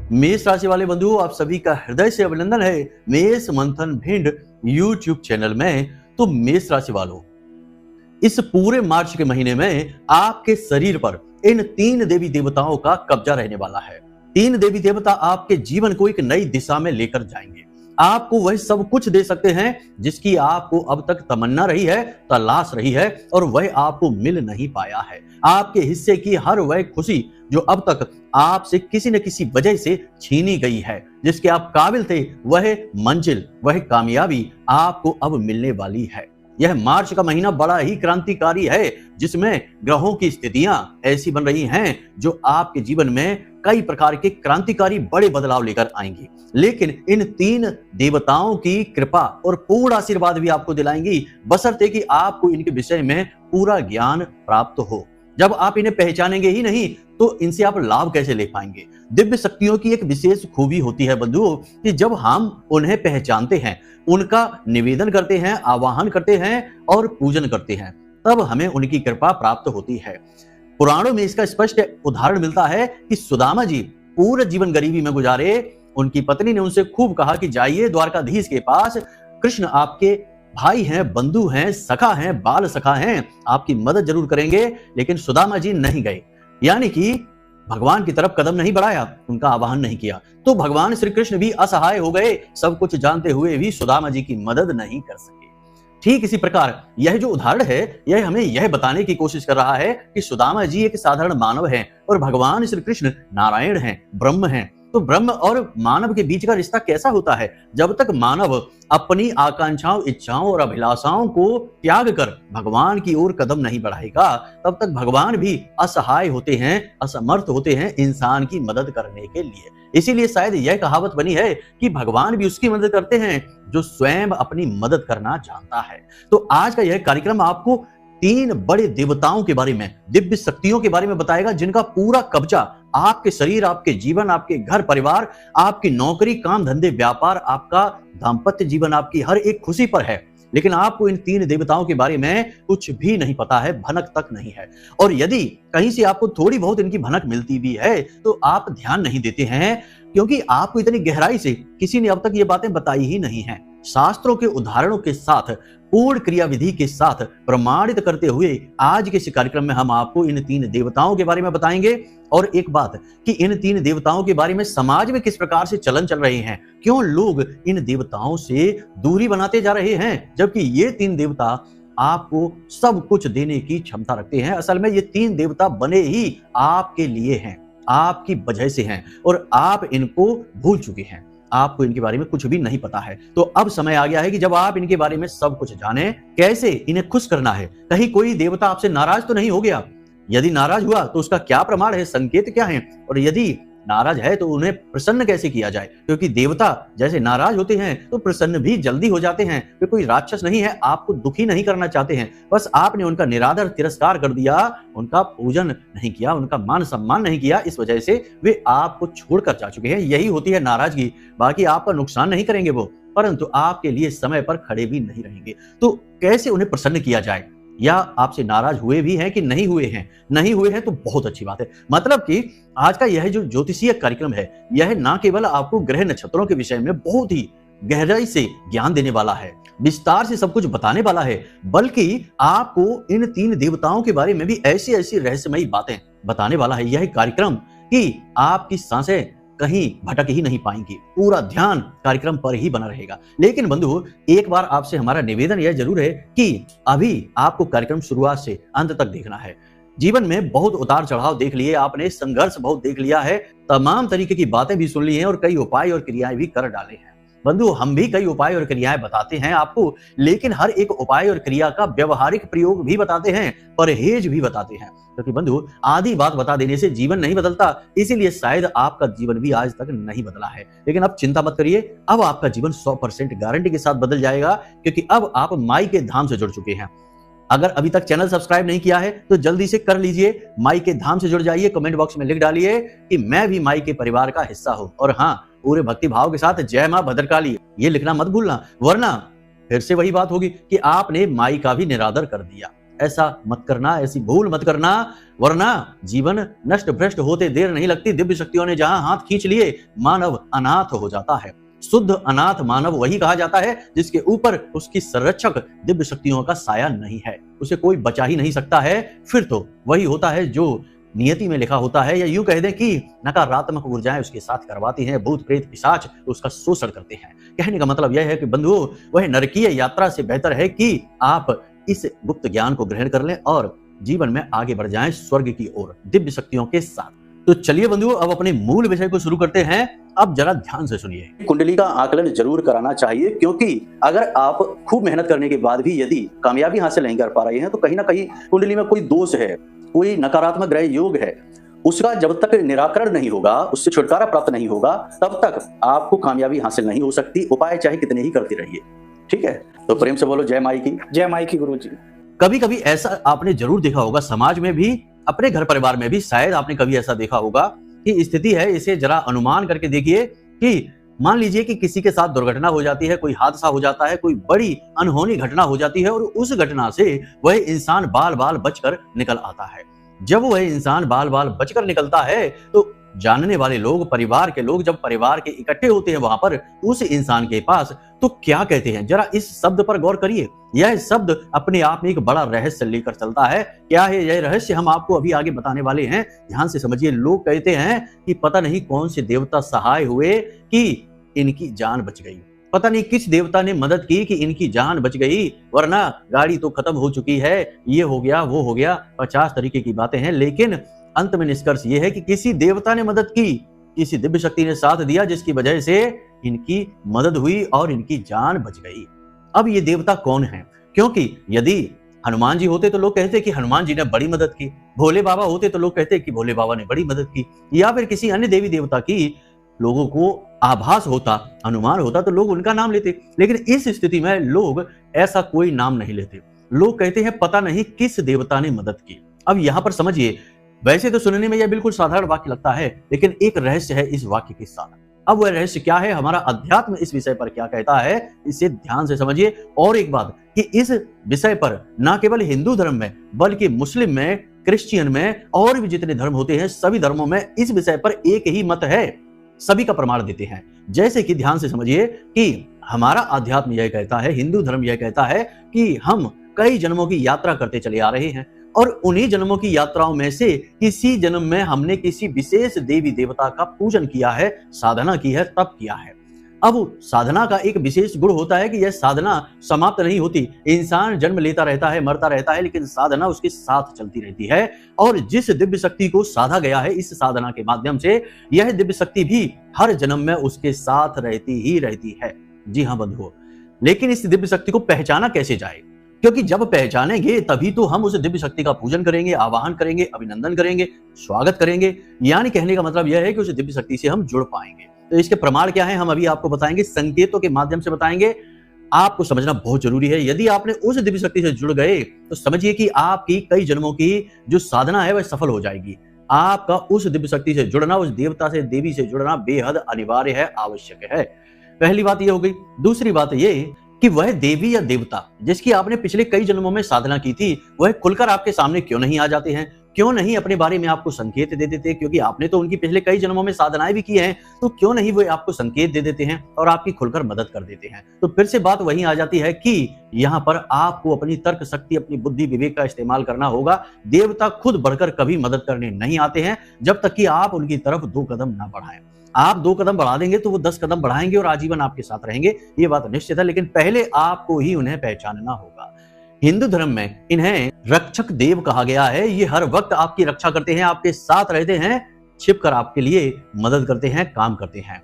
मेष राशि वाले बंधुओं, आप सभी का हृदय से अभिनंदन है मेष मंथन भिंड यूट्यूब चैनल में। तो मेष राशि वालों, इस पूरे मार्च के महीने में आपके शरीर पर इन 3 देवी देवताओं का कब्जा रहने वाला है। 3 देवी देवता आपके जीवन को एक नई दिशा में लेकर जाएंगे। आपको वह सब कुछ दे सकते हैं जिसकी आपको अब तक तमन्ना रही है, तलाश रही है, और वह आपको मिल नहीं पाया है। आपके हिस्से की हर वह खुशी जो अब तक आपसे किसी न किसी वजह से छीनी गई है, जिसके आप काबिल थे, वह मंजिल, वह कामयाबी आपको अब मिलने वाली है। यह मार्च का महीना बड़ा ही क्रांतिकारी है, जिसमें ग्रहों की स्थितियां ऐसी बन रही हैं जो आपके जीवन में कई प्रकार के क्रांतिकारी बड़े बदलाव लेकर आएंगी। लेकिन इन 3 देवताओं की कृपा और पूर्ण आशीर्वाद भी आपको दिलाएंगी, बशर्ते कि आपको इनके विषय में पूरा ज्ञान प्राप्त हो। जब आप इन्हें पहचानेंगे ही नहीं तो इनसे आप लाभ कैसे ले पाएंगे। दिव्य शक्तियों की एक विशेष खूबी होती है बंधुओं कि जब हम उन्हें पहचानते हैं, उनका निवेदन करते हैं, आवाहन करते हैं और पूजन करते हैं, तब हमें उनकी कृपा प्राप्त होती है। पुराणों में इसका स्पष्ट उदाहरण मिलता है कि सुदामा जी पूरा जीवन गरीबी में गुजारे। उनकी पत्नी ने उनसे खूब कहा कि जाइए द्वारकाधीश के पास, कृष्ण आपके भाई हैं, बंधु हैं, सखा हैं, बाल सखा हैं, आपकी मदद जरूर करेंगे। लेकिन सुदामा जी नहीं गए, यानी कि भगवान की तरफ कदम नहीं बढ़ाया, उनका आवाहन नहीं किया। तो भगवान श्री कृष्ण भी असहाय हो गए, सब कुछ जानते हुए भी सुदामा जी की मदद नहीं कर सके। ठीक इसी प्रकार यह जो उदाहरण है, यह हमें यह बताने की कोशिश कर रहा है कि सुदामा जी एक साधारण मानव हैं और भगवान श्री कृष्ण नारायण हैं, ब्रह्म हैं। तो ब्रह्म और मानव के बीच का रिश्ता कैसा होता है? जब तक मानव अपनी आकांक्षाओं, इच्छाओं और अभिलाषाओं को त्याग कर भगवान की ओर कदम नहीं बढ़ाएगा, तब तक भगवान भी असहाय होते हैं, असमर्थ होते हैं इंसान की मदद करने के लिए। इसीलिए शायद यह कहावत बनी है कि भगवान भी उसकी मदद करते हैं जो स्वयं अपनी मदद करना जानता है। तो आज का यह कार्यक्रम आपको 3 बड़े देवताओं के बारे में, दिव्य शक्तियों के बारे में बताएगा, जिनका पूरा कब्जा आपके शरीर, आपके जीवन, आपके घर परिवार, आपकी नौकरी, काम धंधे, व्यापार, आपका दाम्पत्य जीवन, आपकी हर एक खुशी पर है। लेकिन आपको इन 3 देवताओं के बारे में कुछ भी नहीं पता है, भनक तक नहीं है। और यदि कहीं से आपको थोड़ी बहुत इनकी भनक मिलती भी है तो आप ध्यान नहीं देते हैं, क्योंकि आपको इतनी गहराई से किसी ने अब तक ये बातें बताई ही नहीं है। शास्त्रों के उदाहरणों के साथ, पूर्ण क्रियाविधि के साथ प्रमाणित करते हुए आज के इस कार्यक्रम में हम आपको इन 3 देवताओं के बारे में बताएंगे। और एक बात कि इन 3 देवताओं के बारे में समाज में किस प्रकार से चलन चल रहे हैं, क्यों लोग इन देवताओं से दूरी बनाते जा रहे हैं, जबकि ये 3 देवता आपको सब कुछ देने की क्षमता रखते हैं। असल में ये 3 देवता बने ही आपके लिए हैं, आपकी वजह से हैं, और आप इनको भूल चुके हैं, आपको इनके बारे में कुछ भी नहीं पता है। तो अब समय आ गया है कि जब आप इनके बारे में सब कुछ जानें, कैसे इन्हें खुश करना है। कहीं कोई देवता आपसे नाराज तो नहीं हो गया? यदि नाराज हुआ तो उसका क्या प्रमाण है, संकेत क्या है, और यदि नाराज है तो उन्हें प्रसन्न कैसे किया जाए? क्योंकि देवता जैसे नाराज होते हैं तो प्रसन्न भी जल्दी हो जाते हैं। वे कोई राक्षस नहीं है, आपको दुखी नहीं करना चाहते हैं। बस आपने उनका निरादर, तिरस्कार कर दिया, उनका पूजन नहीं किया, उनका मान सम्मान नहीं किया, इस वजह से वे आपको छोड़कर जा चुके हैं। यही होती है नाराजगी। बाकी आपका नुकसान नहीं करेंगे वो, परंतु आपके लिए समय पर खड़े भी नहीं रहेंगे। तो कैसे उन्हें प्रसन्न किया जाए? या आपसे नाराज हुए भी हैं कि नहीं हुए हैं? नहीं हुए हैं तो बहुत अच्छी बात है। मतलब कि आज का यह जो ज्योतिषीय कार्यक्रम है, यह ना केवल आपको ग्रह नक्षत्रों के विषय में बहुत ही गहराई से ज्ञान देने वाला है, विस्तार से सब कुछ बताने वाला है, बल्कि आपको इन 3 देवताओं के बारे में भी ऐसी ऐसी रहस्यमयी बातें बताने वाला है यह कार्यक्रम कि आपकी सांसें कहीं भटक ही नहीं पाएंगी। पूरा ध्यान कार्यक्रम पर ही बना रहेगा। लेकिन बंधु, एक बार आपसे हमारा निवेदन यह जरूर है कि अभी आपको कार्यक्रम शुरुआत से अंत तक देखना है। जीवन में बहुत उतार चढ़ाव देख लिए आपने, संघर्ष बहुत देख लिया है, तमाम तरीके की बातें भी सुन ली हैं और कई उपाय और क्रियाएं भी कर डाले हैं। बंधु, हम भी कई उपाय और क्रियाएं बताते हैं आपको, लेकिन हर एक उपाय और क्रिया का व्यवहारिक प्रयोग भी बताते हैं, परहेज भी बताते हैं। क्योंकि बंधु, आधी बात बता देने से जीवन नहीं बदलता, इसीलिए शायद आपका जीवन भी आज तक नहीं बदला है। लेकिन अब चिंता मत करिए, अब आपका जीवन 100% गारंटी के साथ बदल जाएगा, क्योंकि अब आप माई के धाम से जुड़ चुके हैं। अगर अभी तक चैनल सब्सक्राइब नहीं किया है तो जल्दी से कर लीजिए, माई के धाम से जुड़ जाइए। कमेंट बॉक्स में लिख डालिए कि मैं भी माई के परिवार का हिस्सा हूं, और हाँ, पूरे भक्ति भाव के साथ जय मां भद्रकाली ये लिखना मत भूलना, वरना फिर से वही बात होगी कि आपने माई का भी निरादर कर दिया। ऐसा मत करना, ऐसी भूल मत करना, वरना जीवन नष्ट भ्रष्ट होते देर नहीं लगती। दिव्य शक्तियों ने जहां हाथ खींच लिए, मानव अनाथ हो जाता है। शुद्ध अनाथ मानव वही कहा जाता है जिसके ऊपर उसकी संरक्षक दिव्य शक्तियों का साया नहीं है, उसे कोई बचा ही नहीं सकता है। फिर तो वही होता है जो नियति में लिखा होता है, या यूं कह दें कि नकारात्मक ऊर्जाएं उसके साथ करवाती हैं, भूत प्रेत पिशाच उसका शोषण करते हैं। कहने का मतलब यह है कि बंधुओं, वह नरकीय यात्रा से बेहतर है कि आप इस गुप्त ज्ञान को ग्रहण कर लें और जीवन में आगे बढ़ जाएं स्वर्ग की ओर दिव्य शक्तियों के साथ। तो चलिए बंधुओं, अब अपने मूल विषय को शुरू करते हैं। अब जरा ध्यान से सुनिए। कुंडली का आकलन जरूर कराना चाहिए, क्योंकि अगर आप खूब मेहनत करने के बाद भी यदि कामयाबी हासिल नहीं कर पा रहे हैं तो कहीं ना कहीं कुंडली में कोई दोष है, कोई नकारात्मक ग्रह योग है। उसका जब तक निराकरण नहीं होगा, उससे छुटकारा प्राप्त नहीं होगा, तब तक आपको कामयाबी हासिल नहीं हो सकती, उपाय चाहे कितने ही करते रहिए। ठीक है, तो प्रेम से बोलो जय माई की। जय माई की गुरुजी। कभी कभी ऐसा आपने जरूर देखा होगा, समाज में भी, अपने घर परिवार में भी शायद आपने कभी ऐसा देखा होगा कि स्थिति है, इसे जरा अनुमान करके देखिए कि मान लीजिए कि किसी के साथ दुर्घटना हो जाती है, कोई हादसा हो जाता है, कोई बड़ी अनहोनी घटना हो जाती है और उस घटना से वह इंसान बाल बाल बचकर निकल आता है। जब वह इंसान बाल बाल बचकर निकलता है तो जानने वाले लोग, परिवार के लोग, जब परिवार के इकट्ठे होते हैं वहां पर उस इंसान के पास, तो क्या कहते हैं, जरा इस शब्द पर गौर करिए। यह शब्द अपने आप में एक बड़ा रहस्य लेकर चलता है। क्या है यह रहस्य, हम आपको अभी आगे बताने वाले हैं, ध्यान से समझिए। लोग कहते हैं कि पता नहीं कौन से देवता सहाय हुए कि इनकी जान बच गई, पता नहीं किस देवता ने मदद की कि इनकी जान बच गई, वरना गाड़ी तो खत्म हो चुकी है, ये हो गया वो हो गया, 50 तरीके की बातें हैं। लेकिन अंत में निष्कर्ष ये है कि किसी देवता ने मदद की, किसी दिव्य शक्ति ने साथ दिया, जिसकी वजह से इनकी मदद हुई और इनकी जान बच गई। अब ये देवता कौन है? क्योंकि यदि हनुमान जी होते तो लोग कहते कि हनुमान जी ने बड़ी मदद की, भोले बाबा होते तो लोग कहते कि भोले बाबा ने बड़ी मदद की, या फिर किसी अन्य देवी देवता की लोगों को आभास होता, अनुमान होता तो लोग उनका नाम लेते। लेकिन इस स्थिति में लोग ऐसा कोई नाम नहीं लेते, लोग कहते हैं पता नहीं किस देवता ने मदद की। अब यहां पर समझिए, वैसे तो सुनने में यह बिल्कुल साधारण वाक्य लगता है, लेकिन एक रहस्य है इस वाक्य के साथ। अब वह रहस्य क्या है, हमारा अध्यात्म इस विषय पर क्या कहता है, इसे ध्यान से समझिए। और एक बात कि इस विषय पर न केवल हिंदू धर्म में बल्कि मुस्लिम में, क्रिश्चियन में और भी जितने धर्म होते हैं, सभी धर्मों में इस विषय पर एक ही मत है, सभी का प्रमाण देते हैं। जैसे कि ध्यान से समझिए कि हमारा अध्यात्म यह कहता है, हिंदू धर्म यह कहता है कि हम कई जन्मों की यात्रा करते चले आ रहे हैं और उन्हीं जन्मों की यात्राओं में से किसी जन्म में हमने किसी विशेष देवी देवता का पूजन किया है, साधना की है, तप किया है। अब साधना का एक विशेष गुण होता है कि यह साधना समाप्त नहीं होती, इंसान जन्म लेता रहता है, मरता रहता है, लेकिन साधना उसके साथ चलती रहती है। और जिस दिव्य शक्ति को साधा गया है इस साधना के माध्यम से, यह दिव्य शक्ति भी हर जन्म में उसके साथ रहती ही रहती है। जी हाँ बंधुओं, लेकिन इस दिव्य शक्ति को पहचाना कैसे जाए? क्योंकि जब पहचानेंगे तभी तो हम उस दिव्य शक्ति का पूजन करेंगे, आवाहन करेंगे, अभिनंदन करेंगे, स्वागत करेंगे। यानी कहने का मतलब यह है कि उस दिव्य शक्ति से हम जुड़ पाएंगे। तो इसके प्रमाण क्या है, हम अभी आपको बताएंगे, संकेतों के माध्यम से बताएंगे। आपको समझना बहुत जरूरी है। यदि आपने उस दिव्य शक्ति से जुड़ गए तो समझिए कि आपकी कई जन्मों की जो साधना है वह सफल हो जाएगी। आपका उस दिव्य शक्ति से जुड़ना, उस देवता से, देवी से जुड़ना बेहद अनिवार्य है, आवश्यक है। पहली बात यह हो गई। दूसरी बात यह कि वह देवी या देवता जिसकी आपने पिछले कई जन्मों में साधना की थी, वह खुलकर आपके सामने क्यों नहीं आ जाते हैं, क्यों नहीं अपने बारे में आपको संकेत दे देते? क्योंकि आपने तो उनकी पिछले कई जन्मों में साधनाएं भी की हैं, तो क्यों नहीं वो आपको संकेत दे देते हैं और आपकी खुलकर मदद कर देते हैं? तो फिर से बात वहीं आ जाती है कि यहाँ पर आपको अपनी तर्क शक्ति, अपनी बुद्धि विवेक का इस्तेमाल करना होगा। देवता खुद बढ़कर कभी मदद करने नहीं आते हैं जब तक कि आप उनकी तरफ 2 कदम ना बढ़ाएं। आप 2 कदम बढ़ा देंगे तो वो 10 कदम बढ़ाएंगे और आजीवन आपके साथ रहेंगे, ये बात निश्चित है। लेकिन पहले आपको ही उन्हें पहचानना होगा। हिंदू धर्म में इन्हें रक्षक देव कहा गया है। ये हर वक्त आपकी रक्षा करते हैं, आपके साथ रहते हैं, छिपकर आपके लिए मदद करते हैं, काम करते हैं।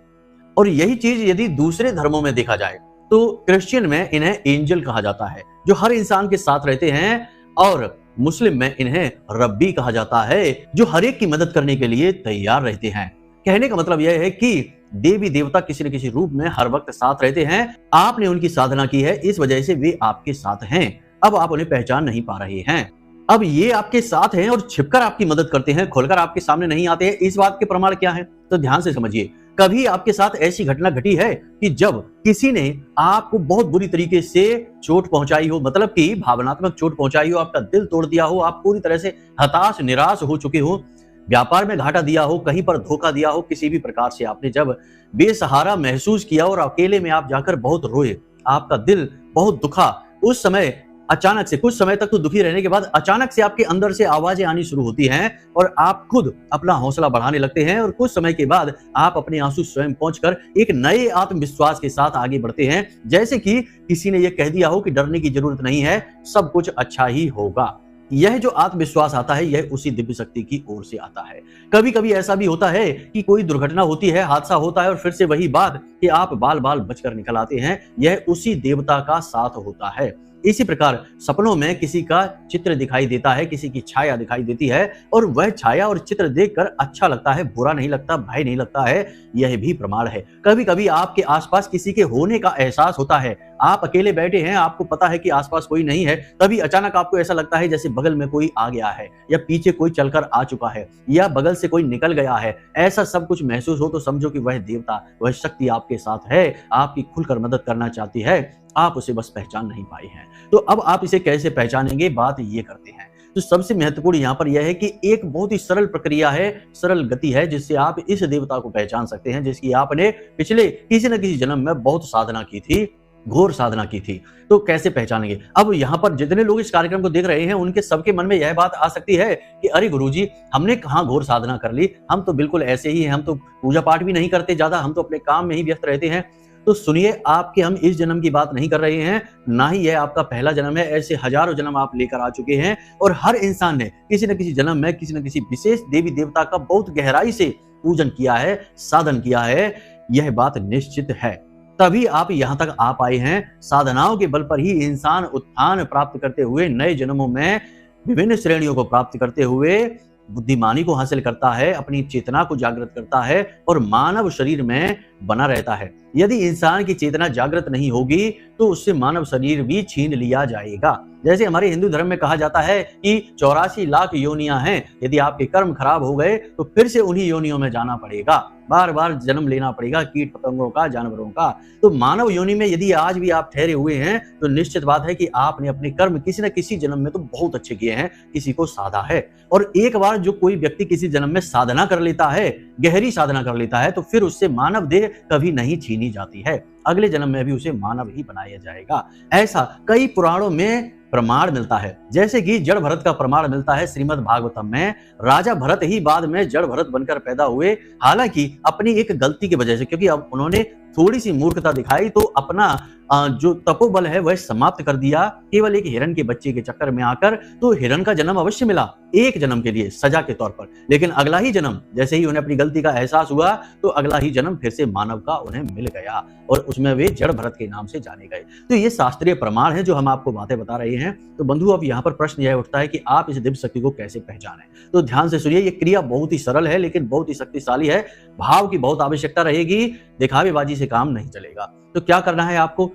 और यही चीज यदि दूसरे धर्मों में देखा जाए तो क्रिश्चियन में इन्हें एंजल कहा जाता है, जो हर इंसान के साथ रहते हैं। और मुस्लिम में इन्हें रब्बी कहा जाता है, जो हर एक की मदद करने के लिए तैयार रहते हैं। कहने का मतलब यह है कि देवी देवता किसी न किसी रूप में हर वक्त साथ रहते हैं। आपने उनकी साधना की है, इस वजह से वे आपके साथ हैं। अब आप उन्हें पहचान नहीं पा रहे हैं। अब ये आपके साथ हैं और छिपकर आपकी मदद करते हैं, खुलकर आपके सामने नहीं आते हैं। इस बात के प्रमाण क्या है? तो ध्यान से समझिए। कभी आपके साथ ऐसी घटना घटी है कि जब किसी ने आपको बहुत बुरी तरीके से चोट पहुंचाई हो, मतलब कि भावनात्मक चोट पहुंचाई हो, आपका दिल तोड़ दिया हो, आप पूरी तरह से हताश निराश हो चुके हो, व्यापार में घाटा दिया हो, कहीं पर धोखा दिया हो, किसी भी प्रकार से आपने जब बेसहारा महसूस किया और अकेले में आप जाकर बहुत रोए, आपका दिल बहुत दुखा, उस समय अचानक से कुछ समय तक तो दुखी रहने के बाद अचानक से आपके अंदर से आवाजें आनी शुरू होती हैं और आप खुद अपना हौसला बढ़ाने लगते हैं और कुछ समय के बाद आप अपने आंसू स्वयं पहुंचकर एक नए आत्मविश्वास के साथ आगे बढ़ते हैं, जैसे कि किसी ने यह कह दिया हो कि डरने की जरूरत नहीं है, सब कुछ अच्छा ही होगा। यह जो आत्मविश्वास आता है यह उसी दिव्य शक्ति की ओर से आता है। कभी कभी ऐसा भी होता है कि कोई दुर्घटना होती है, हादसा होता है और फिर से वही बात कि आप बाल बाल बचकर निकल आते हैं, यह उसी देवता का साथ होता है। इसी प्रकार सपनों में किसी का चित्र दिखाई देता है, किसी की छाया दिखाई देती है और वह छाया और चित्र देखकर अच्छा लगता है, बुरा नहीं लगता, भय नहीं लगता है, यह भी प्रमाण है। कभी कभी आपके आसपास किसी के होने का एहसास होता है, आप अकेले बैठे हैं, आपको पता है कि आसपास कोई नहीं है, तभी अचानक आपको ऐसा लगता है जैसे बगल में कोई आ गया है या पीछे कोई चलकर आ चुका है या बगल से कोई निकल गया है। ऐसा सब कुछ महसूस हो तो समझो कि वह देवता, वह शक्ति आपके साथ है, आपकी खुलकर मदद करना चाहती है, आप उसे बस पहचान नहीं पाए हैं। तो अब आप इसे कैसे पहचानेंगे, बात ये करते हैं। तो सबसे महत्वपूर्ण यहाँ पर यह है कि एक बहुत ही सरल प्रक्रिया है, सरल गति है जिससे आप इस देवता को पहचान सकते हैं, जिसकी आपने पिछले किसी न किसी जन्म में बहुत साधना की थी, घोर साधना की थी। तो कैसे पहचानेंगे? अब यहाँ पर जितने लोग इस कार्यक्रम को देख रहे हैं उनके सबके मन में यह बात आ सकती है कि अरे गुरुजी, हमने कहाँ घोर साधना कर ली, हम तो बिल्कुल ऐसे ही हैं, हम तो पूजा पाठ भी नहीं करते ज्यादा, हम तो अपने काम में ही व्यस्त रहते हैं। तो सुनिए, आपके हम इस जन्म की बात नहीं कर रहे हैं, ना ही यह आपका पहला जन्म है, ऐसे हजारों जन्म आप लेकर आ चुके हैं और हर इंसान ने किसी न किसी जन्म में किसी न किसी विशेष देवी देवता का बहुत गहराई से पूजन किया है, साधन किया है, यह बात निश्चित है। तभी आप यहाँ तक आ पाए हैं। साधनाओं के बल पर ही इंसान उत्थान प्राप्त करते हुए नए जन्मों में विभिन्न श्रेणियों को प्राप्त करते हुए बुद्धिमानी को हासिल करता है, अपनी चेतना को जागृत करता है और मानव शरीर में बना रहता है। यदि इंसान की चेतना जागृत नहीं होगी तो उससे मानव शरीर भी छीन लिया जाएगा। जैसे हमारे हिंदू धर्म में कहा जाता है कि 84 लाख योनियां हैं, यदि आपके कर्म खराब हो गए तो फिर से उन्हीं योनियों में जाना पड़ेगा, बार बार जन्म लेना पड़ेगा, कीट पतंगों का, जानवरों का। तो मानव योनि में यदि आज भी आप ठहरे हुए हैं तो निश्चित बात है कि आपने अपने कर्म किसी न किसी जन्म में तो बहुत अच्छे किए हैं, किसी को साधा है। और एक बार जो कोई व्यक्ति किसी जन्म में साधना कर लेता है, गहरी साधना कर लेता है, तो फिर उससे मानव देह कभी नहीं छीनी जाती है, अगले जन्म में भी उसे मानव ही बनाया जाएगा। ऐसा कई पुराणों में प्रमाण मिलता है, जैसे कि जड़ भरत का प्रमाण मिलता है श्रीमद् भागवतम में। राजा भरत ही बाद में जड़ भरत बनकर पैदा हुए, हालांकि अपनी एक गलती की वजह से, क्योंकि अब उन्होंने थोड़ी सी मूर्खता दिखाई तो अपना जो तपोबल है वह समाप्त कर दिया, केवल एक हिरण के बच्चे के चक्कर में आकर। तो हिरण का जन्म अवश्य मिला एक जन्म के लिए सजा के तौर पर, लेकिन अगला ही जन्म जैसे ही उन्हें अपनी गलती का एहसास हुआ तो अगला ही जन्म फिर से मानव का उन्हें मिल गया और उसमें वे जड़ भरत के नाम से जाने गए। तो ये शास्त्रीय प्रमाण है जो हम आपको बातें बता रहे हैं। तो बंधु, अब यहाँ पर प्रश्न यह उठता है कि आप इस दिव्य शक्ति को कैसे पहचानें। तो ध्यान से सुनिए, ये क्रिया बहुत ही सरल है लेकिन बहुत ही शक्तिशाली है। भाव की बहुत आवश्यकता रहेगी, दिखावेबाजी से काम नहीं चलेगा। तो क्या करना है आपको?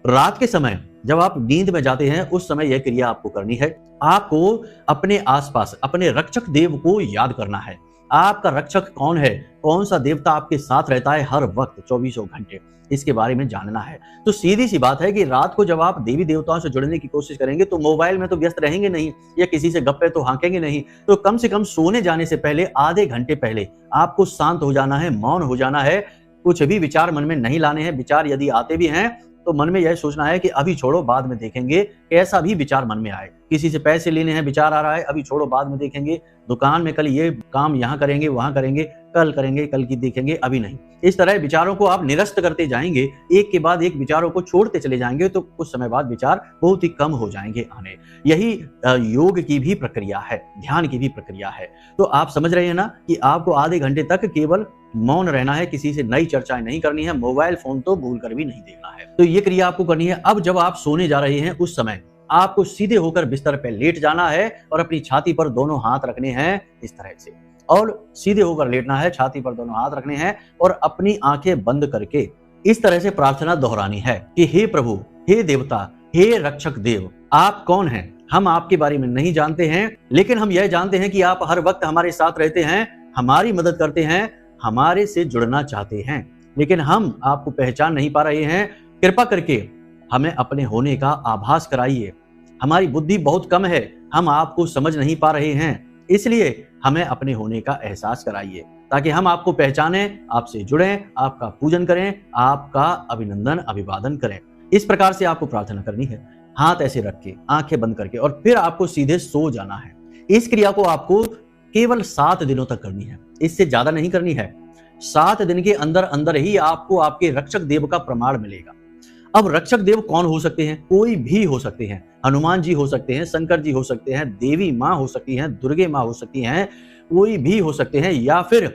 रात के समय जब आप नींद में जाते हैं उस समय यह क्रिया आपको करनी है। आपको अपने आसपास अपने रक्षक देव को याद करना है। आपका रक्षक कौन है, कौन सा देवता आपके साथ रहता है हर वक्त 24 घंटे, इसके बारे में जानना है। तो सीधी सी बात है कि रात को जब आप देवी देवताओं से जुड़ने की कोशिश करेंगे तो मोबाइल में तो व्यस्त रहेंगे नहीं या किसी से गप्पे तो हाँकेंगे नहीं। तो कम से कम सोने जाने से पहले आधे घंटे पहले आपको शांत हो जाना है, मौन हो जाना है, कुछ भी विचार मन में नहीं लाने हैं। विचार यदि आते भी हैं तो मन में यह सोचना है कि अभी छोड़ो, बाद में देखेंगे। कैसा भी विचार मन में आए, किसी से पैसे लेने हैं विचार आ रहा है, अभी छोड़ो बाद में देखेंगे। दुकान में कल ये काम यहाँ करेंगे, वहां करेंगे, कल की देखेंगे, अभी नहीं। इस तरह विचारों को आप निरस्त करते जाएंगे, एक के बाद एक विचारों को छोड़ते चले जाएंगे तो कुछ समय बाद विचार बहुत ही कम हो जाएंगे आने। यही योग की भी प्रक्रिया है, ध्यान की भी प्रक्रिया है। तो आप समझ रहे हैं ना कि आपको आधे घंटे तक केवल मौन रहना है, किसी से नई चर्चाएं नहीं करनी है, मोबाइल फोन तो भूल कर भी नहीं देखना है। तो ये क्रिया आपको करनी है। अब जब आप सोने जा रहे हैं उस समय आपको सीधे होकर बिस्तर पर लेट जाना है और अपनी छाती पर दोनों हाथ रखने हैं इस तरह से, और सीधे होकर लेटना है, छाती पर दोनों हाथ रखने हैं और अपनी आंखें बंद करके इस तरह से प्रार्थना दोहरानी है कि हे प्रभु, हे देवता, हे रक्षक देव, आप कौन हैं? हम आपके बारे में नहीं जानते हैं, लेकिन हम यह जानते हैं कि आप हर वक्त हमारे साथ रहते हैं, हमारी मदद करते हैं, हमारे से जुड़ना चाहते हैं, लेकिन हम आपको पहचान नहीं पा रहे हैं। कृपा करके हमें अपने होने का आभास कराइए। हमारी बुद्धि बहुत कम है, हम आपको समझ नहीं पा रहे हैं, इसलिए हमें अपने होने का एहसास कराइए ताकि हम आपको पहचानें, आपसे जुड़ें, आपका पूजन करें, आपका अभिनंदन अभिवादन करें। इस प्रकार से आपको प्रार्थना करनी है, हाथ ऐसे रख के, आंखें बंद करके, और फिर आपको सीधे सो जाना है। इस क्रिया को आपको केवल 7 दिनों तक करनी है, इससे ज्यादा नहीं करनी है। 7 दिन के अंदर अंदर ही आपको आपके रक्षक देव का प्रमाण मिलेगा। अब रक्षक देव कौन हो सकते हैं? कोई भी हो सकते हैं। हनुमान जी हो सकते हैं, शंकर जी हो सकते हैं, देवी माँ हो सकती हैं, दुर्गे माँ हो सकती हैं, कोई भी हो सकते हैं, या फिर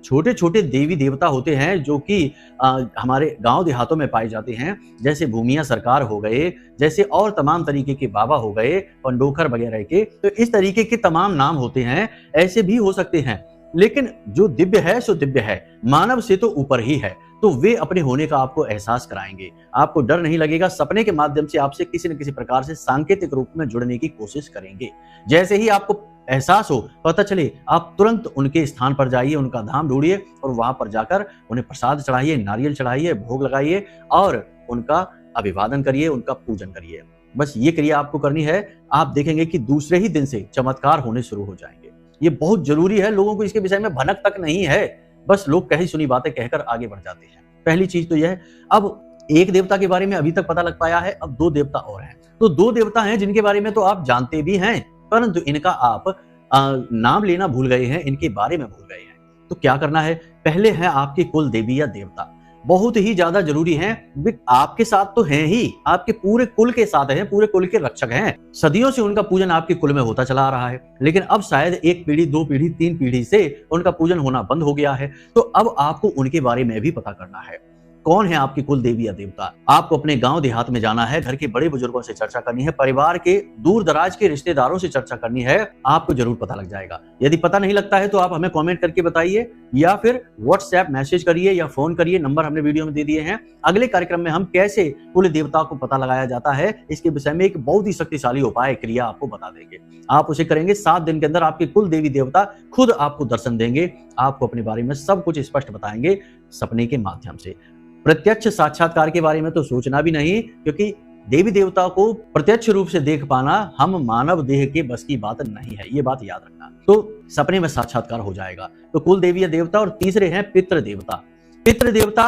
छोटे छोटे देवी देवता होते हैं जो कि हमारे गांव देहातों में पाए जाते हैं, जैसे भूमिया सरकार हो गए, जैसे और तमाम तरीके के बाबा हो गए, पंडोखर वगैरह के। तो इस तरीके के तमाम नाम होते हैं, ऐसे भी हो सकते हैं। लेकिन जो दिव्य है सो दिव्य है, मानव से तो ऊपर ही है। तो वे अपने होने का आपको एहसास कराएंगे, आपको डर नहीं लगेगा। सपने के माध्यम से आपसे किसी न किसी प्रकार से सांकेतिक रूप में जुड़ने की कोशिश करेंगे। जैसे ही आपको एहसास हो, पता चले, आप तुरंत उनके स्थान पर जाइए, उनका धाम ढूंढिए और वहां पर जाकर उन्हें प्रसाद चढ़ाइए, नारियल चढ़ाइए, भोग लगाइए और उनका अभिवादन करिए, उनका पूजन करिए। बस ये क्रिया आपको करनी है। आप देखेंगे कि दूसरे ही दिन से चमत्कार होने शुरू हो जाएंगे। ये बहुत जरूरी है, लोगों को इसके विषय में भनक तक नहीं है, बस लोग कही सुनी बातें कहकर आगे बढ़ जाते हैं। पहली चीज तो यह है। अब एक देवता के बारे में अभी तक पता लग पाया है, अब 2 देवता और हैं। तो 2 देवता हैं जिनके बारे में तो आप जानते भी हैं, परंतु इनका आप नाम लेना भूल गए हैं, इनके बारे में भूल गए हैं। तो क्या करना है? पहले है आपके कुल देवी या देवता, बहुत ही ज्यादा जरूरी हैं। आपके साथ तो हैं ही, आपके पूरे कुल के साथ हैं, पूरे कुल के रक्षक हैं। सदियों से उनका पूजन आपके कुल में होता चला आ रहा है, लेकिन अब शायद 1 पीढ़ी, 2 पीढ़ी, 3 पीढ़ी से उनका पूजन होना बंद हो गया है। तो अब आपको उनके बारे में भी पता करना है। कौन है आपकी कुल देवी या देवता? आपको अपने गांव देहात में जाना है, घर के बड़े बुजुर्गों से चर्चा करनी है, परिवार के दूर दराज के रिश्तेदारों से चर्चा करनी है, आपको जरूर पता लग जाएगा। यदि पता नहीं लगता है तो आप हमें कमेंट करके बताइए, या फिर व्हाट्सएप मैसेज करिए या फोन करिए, नंबर हमने वीडियो में दे दिए हैं। अगले कार्यक्रम में हम कैसे कुल देवता को पता लगाया जाता है, इसके विषय में एक बहुत ही शक्तिशाली उपाय क्रिया आपको बता देंगे। आप उसे करेंगे, 7 दिन के अंदर आपके कुल देवी देवता खुद आपको दर्शन देंगे, आपको अपने बारे में सब कुछ स्पष्ट बताएंगे सपने के माध्यम से। प्रत्यक्ष साक्षात्कार के बारे में तो सोचना भी नहीं, क्योंकि देवी देवता को प्रत्यक्ष रूप से देख पाना हम मानव देह के बस की बात नहीं है, ये बात याद रखना। तो सपने में साक्षात्कार हो जाएगा। तो कुल देवी या देवता, और तीसरे हैं पितृ देवता। पितृ देवता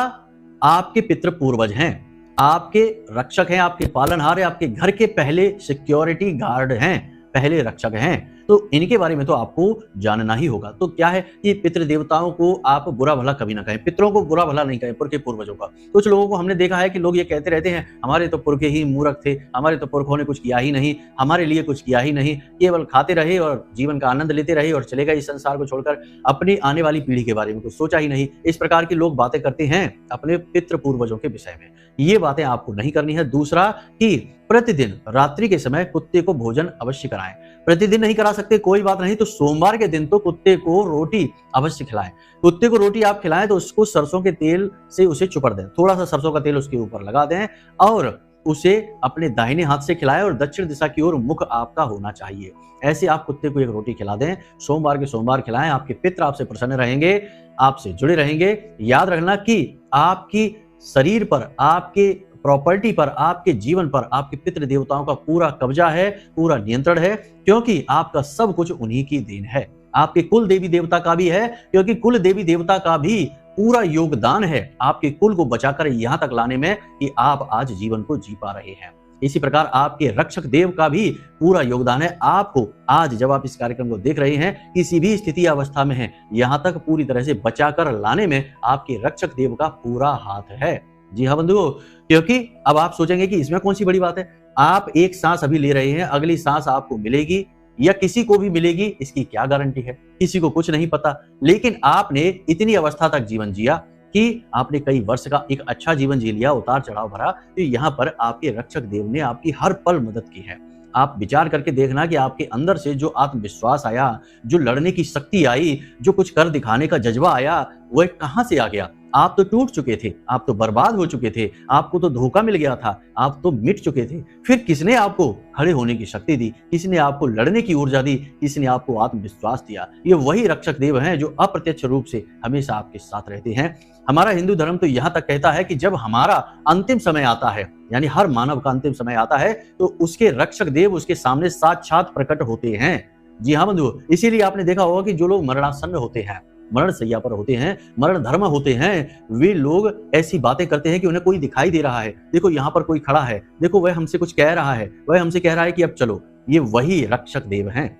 आपके पितृ पूर्वज हैं, आपके रक्षक हैं, आपके पालनहार हैं, आपके घर के पहले सिक्योरिटी गार्ड हैं, पहले रक्षक हैं। तो इनके बारे में तो आपको जानना ही होगा। तो क्या है कि पितृ देवताओं को आप बुरा भला कभी ना कहें, पितरों को बुरा भला नहीं कहें, पुरखे पूर्वजों का। कुछ लोगों को हमने देखा है कि लोग ये कहते रहते हैं, हमारे तो पुरखे ही मूर्ख थे, हमारे तो पुरखों ने कुछ किया ही नहीं, हमारे लिए कुछ किया ही नहीं, केवल खाते रहे और जीवन का आनंद लेते रहे और चले गए इस संसार को छोड़कर, अपनी आने वाली पीढ़ी के बारे में कुछ सोचा ही नहीं। इस प्रकार के लोग बातें करते हैं अपने पितृ पूर्वजों के विषय में। ये बातें आपको नहीं करनी है। दूसरा कि प्रतिदिन रात्रि के समय कुत्ते को भोजन अवश्य कराएं। प्रतिदिन नहीं करा सकते, कोई बात नहीं, तो सोमवार के दिन तो कुत्ते को रोटी अवश्य खिलाएं। कुत्ते को रोटी आप खिलाएं तो उसको सरसों के तेल से उसे चुपड़ दें, थोड़ा सा सरसों का तेल उसके ऊपर लगा दें और उसे अपने दाहिने हाथ से खिलाएं और दक्षिण दिशा की ओर मुख आपका होना चाहिए। ऐसे आप कुत्ते को एक रोटी खिला दें, सोमवार के सोमवार खिलाएं। आपके पितृ आपसे प्रसन्न रहेंगे, आपसे जुड़े रहेंगे। याद रखना कि आपकी शरीर पर, आपके प्रॉपर्टी पर, आपके जीवन पर आपके पितृ देवताओं का पूरा कब्जा है, पूरा नियंत्रण है, क्योंकि आपका सब कुछ उन्हीं की देन है। आपके कुल देवी देवता का भी है, क्योंकि कुल देवी देवता का भी पूरा योगदान है आपके कुल को बचाकर यहां तक लाने में कि आप आज जीवन को जी पा रहे हैं। इसी प्रकार आपके रक्षक देव का भी पूरा योगदान है। आपको आज जब आप इस कार्यक्रम को देख रहे हैं, किसी भी स्थिति अवस्था में हैं, यहां तक पूरी तरह से बचाकर लाने में आपके रक्षक देव का पूरा हाथ है। जी हाँ बंधुओं, क्योंकि अब आप सोचेंगे कि इसमें कौन सी बड़ी बात है। आप एक सांस अभी ले रहे हैं, अगली सांस आपको मिलेगी या किसी को भी मिलेगी, इसकी क्या गारंटी है? किसी को कुछ नहीं पता। लेकिन आपने इतनी अवस्था तक जीवन जिया कि आपने कई वर्ष का एक अच्छा जीवन जी लिया, उतार चढ़ाव भरा, तो यहाँ पर आपके रक्षक देव ने आपकी हर पल मदद की है। आप विचार करके देखना कि आपके अंदर से जो आत्मविश्वास आया, जो लड़ने की शक्ति आई, जो कुछ कर दिखाने का जज्बा आया, वह कहां से आ गया? आप तो टूट चुके थे, आप तो बर्बाद हो चुके थे, आपको तो धोखा मिल गया था, आप तो मिट चुके थे। फिर किसने आपको खड़े होने की शक्ति दी, किसने आपको लड़ने की ऊर्जा दी, किसने आपको आत्मविश्वास दिया? ये वही रक्षक देव हैं जो अप्रत्यक्ष रूप से हमेशा आपके साथ रहते हैं। हमारा हिंदू धर्म तो यहाँ तक कहता है कि जब हमारा अंतिम समय आता है, यानी हर मानव का अंतिम समय आता है, तो उसके रक्षक देव उसके सामने साक्षात प्रकट होते हैं। जी हाँ बंधुओं, इसीलिए आपने देखा होगा कि जो लोग मरणासन्न होते हैं, मरण शैया पर होते हैं, मरण धर्म होते हैं, वे लोग ऐसी बातें करते हैं कि उन्हें कोई दिखाई दे रहा है, देखो यहाँ पर कोई खड़ा है, देखो वह हमसे कुछ कह रहा है, वह हमसे कह रहा है कि अब चलो। ये वही रक्षक देव हैं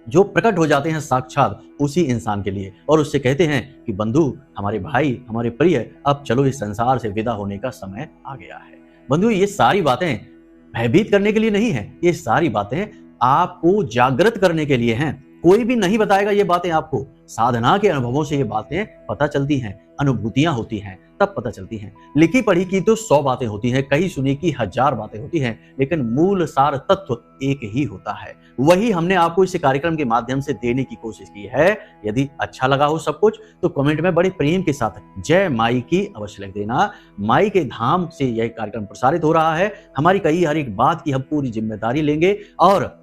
जो प्रकट हो जाते हैं साक्षात उसी इंसान के लिए और उससे कहते हैं कि बंधु, हमारे भाई, हमारे प्रिय, अब चलो इस संसार से विदा होने का समय आ गया है। बंधु, ये सारी बातें भयभीत करने के लिए नहीं है, ये सारी बातें आपको जागृत करने के लिए हैं। कोई भी नहीं बताएगा ये बातें आपको, साधना के अनुभवों से ये बातें पता चलती हैं, अनुभूतियां होती हैं, तब पता चलती हैं। लिखी पढ़ी की तो 100 बातें होती हैं, कही सुनी की 1000 बातें होती हैं, लेकिन मूल सार तत्व एक ही होता है। वही हमने आपको इस कार्यक्रम के माध्यम से देने की कोशिश की है। यदि अच्छा लगा हो सब कुछ तो कमेंट में बड़े प्रेम के साथ जय माई की अवश्य लिख देना। माई के धाम से यह कार्यक्रम प्रसारित हो रहा है। हमारी कही हर एक बात की हम पूरी जिम्मेदारी लेंगे और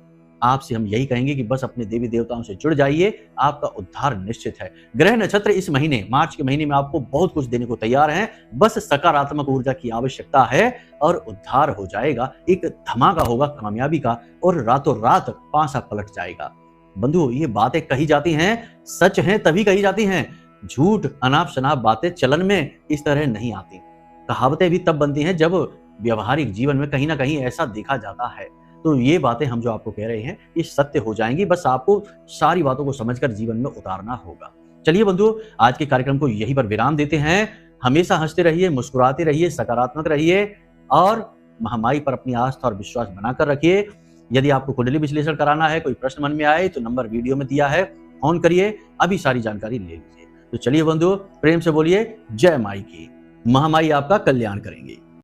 आपसे हम यही कहेंगे कि बस अपने देवी देवताओं से जुड़ जाइए, आपका उद्धार निश्चित है। ग्रह नक्षत्र इस महीने, मार्च के महीने में आपको बहुत कुछ देने को तैयार हैं। बस सकारात्मक ऊर्जा की आवश्यकता है और उद्धार हो जाएगा। एक धमाका होगा कामयाबी का और रातों रात पासा पलट जाएगा। बंधुओं, ये बातें कही जाती हैं, सच हैं तभी कही जाती हैं। झूठ, अनाप शनाप बातें चलन में इस तरह नहीं आती। कहावतें भी तब बनती हैं जब व्यवहारिक जीवन में कहीं ना कहीं ऐसा देखा जाता है। तो ये बातें हम जो आपको कह रहे हैं ये सत्य हो जाएंगी, बस आपको सारी बातों को समझकर जीवन में उतारना होगा। चलिए बंधुओं, आज के कार्यक्रम को यहीं पर विराम देते हैं। हमेशा हंसते रहिए, मुस्कुराते रहिए, सकारात्मक रहिए और महामाई पर अपनी आस्था और विश्वास बनाकर रखिए। यदि आपको कुंडली विश्लेषण कराना है, कोई प्रश्न मन में आए तो नंबर वीडियो में दिया है, फोन करिए, अभी सारी जानकारी ले लीजिए। तो चलिए बंधुओं, प्रेम से बोलिए जय माई की। महामाई आपका कल्याण करेंगे।